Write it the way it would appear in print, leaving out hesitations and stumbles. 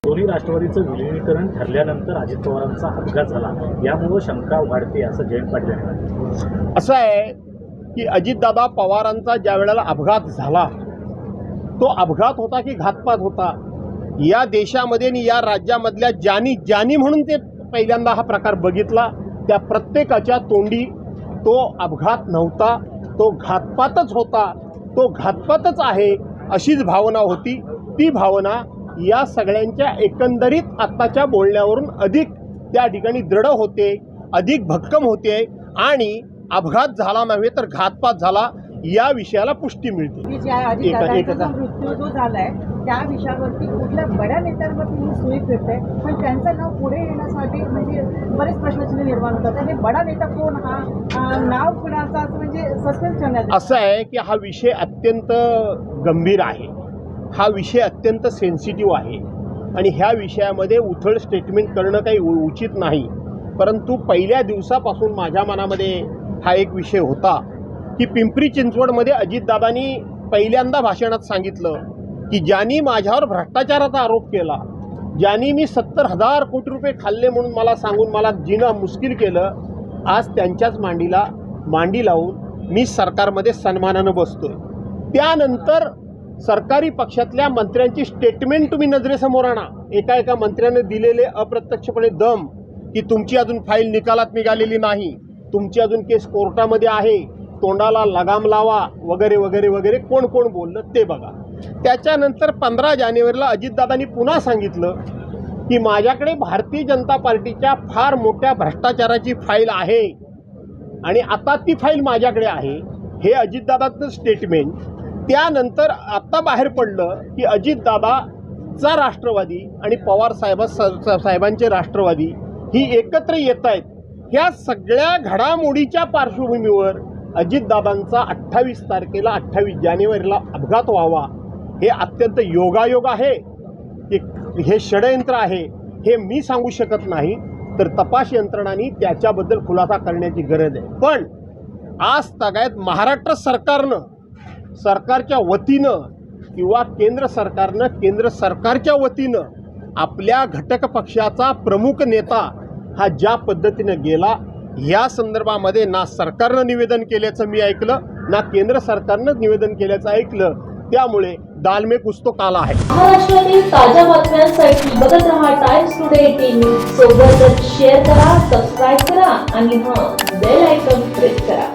दोन्ही राष्ट्रवादीचं विलीनीकरण ठरल्यानंतर अजित पवारांचा अपघात झाला, यामुळे शंका वाढते असं जयंत पाटील यांनी. असं आहे की अजितदादा पवारांचा ज्या वेळेला अपघात झाला, तो अपघात होता की घातपात होता, या देशामध्ये आणि या राज्यामधल्या ज्यांनी म्हणून ते पहिल्यांदा हा प्रकार बघितला त्या प्रत्येकाच्या तोंडी तो अपघात नव्हता, तो घातपातच होता, तो घातपातच आहे अशीच भावना होती. ती भावना या सगळ्यांच्या एकंदरीत आत्ताच्या बोलण्यावरून अधिक त्या ठिकाणी दृढ होते, अधिक भक्कम होते आणि अपघात झाला नव्हे तर घातपात झाला या विषयाला पुष्टी मिळते. मृत्यू जो झालाय त्या विषयावरती कुठल्या बड्या नेत्यांवरती ही सुई फिरते, पण त्यांचं नाव पुढे येण्यासाठी म्हणजे बरेच प्रश्नचिन्ह निर्माण होतात. हे बडा नेता कोण, हा नाव कुणाचा असं म्हणजे सस्पेन्स ठेवण्यात असं आहे की हा विषय अत्यंत गंभीर आहे, हा विषय अत्यंत सेन्सिटिव्ह आहे आणि ह्या विषयामध्ये उथळ स्टेटमेंट करणं काही उचित नाही. परंतु पहिल्या दिवसापासून माझ्या मनामध्ये हा एक विषय होता की पिंपरी चिंचवडमध्ये अजितदादांनी पहिल्यांदा भाषणात सांगितलं की ज्यांनी माझ्यावर भ्रष्टाचाराचा आरोप केला, ज्यांनी मी 70,000 कोटी रुपये खाल्ले म्हणून मला सांगून मला जिणं मुश्किल केलं, आज त्यांच्याच मांडीला मांडी लावून मी सरकारमध्ये सन्मानानं बसतोय. त्यानंतर सरकारी पक्षातल्या मंत्र्यांची स्टेटमेंट तुम्ही नजरेसमोर आणा. एका मंत्र्याने दिलेले अप्रत्यक्षपणे दम की तुमची अजून फाईल निकालात निघालेली नाही, तुमची अजून केस कोर्टामध्ये आहे, तोंडाला लगाम लावा वगैरे वगैरे वगैरे कोण कोण बोललं ते बघा. त्याच्यानंतर 15 जानेवारीला अजितदादांनी पुन्हा सांगितलं की माझ्याकडे भारतीय जनता पार्टीच्या फार मोठ्या भ्रष्टाचाराची फाईल आहे आणि आता ती फाईल माझ्याकडे आहे. हे अजितदादाचं स्टेटमेंट. त्यानंतर आत्ता बाहेर पडलं की अजितदादाचा राष्ट्रवादी आणि पवार साहेबांचे राष्ट्रवादी ही एकत्र येत आहेत. ह्या सगळ्या घडामोडीच्या पार्श्वभूमीवर अजितदादांचा 28 जानेवारीला अपघात व्हावा हे अत्यंत योगायोग आहे, हे षडयंत्र आहे हे मी सांगू शकत नाही, तर तपास यंत्रणांनी त्याच्याबद्दल खुलासा करण्याची गरज आहे. पण आज तगायत महाराष्ट्र सरकारच्या वतीनं किंवा केंद्र सरकारच्या वतीनं आपल्या घटक पक्षाचा प्रमुख नेता हा ज्या पद्धतीनं गेला, या संदर्भामध्ये ना सरकारनं निवेदन केल्याचं मी ऐकलं, ना केंद्र सरकारनं निवेदन केल्याचं ऐकलं. त्यामुळे दाल में कुछ तो काला आहे. महाराष्ट्रातील ताज्या बातम्यांसाठी बघत रहा टाइम्स टुडे टीव्ही. सोबतच शेअर करा, सबस्क्राईब करा आणि बेल आयकॉन प्रेस करा.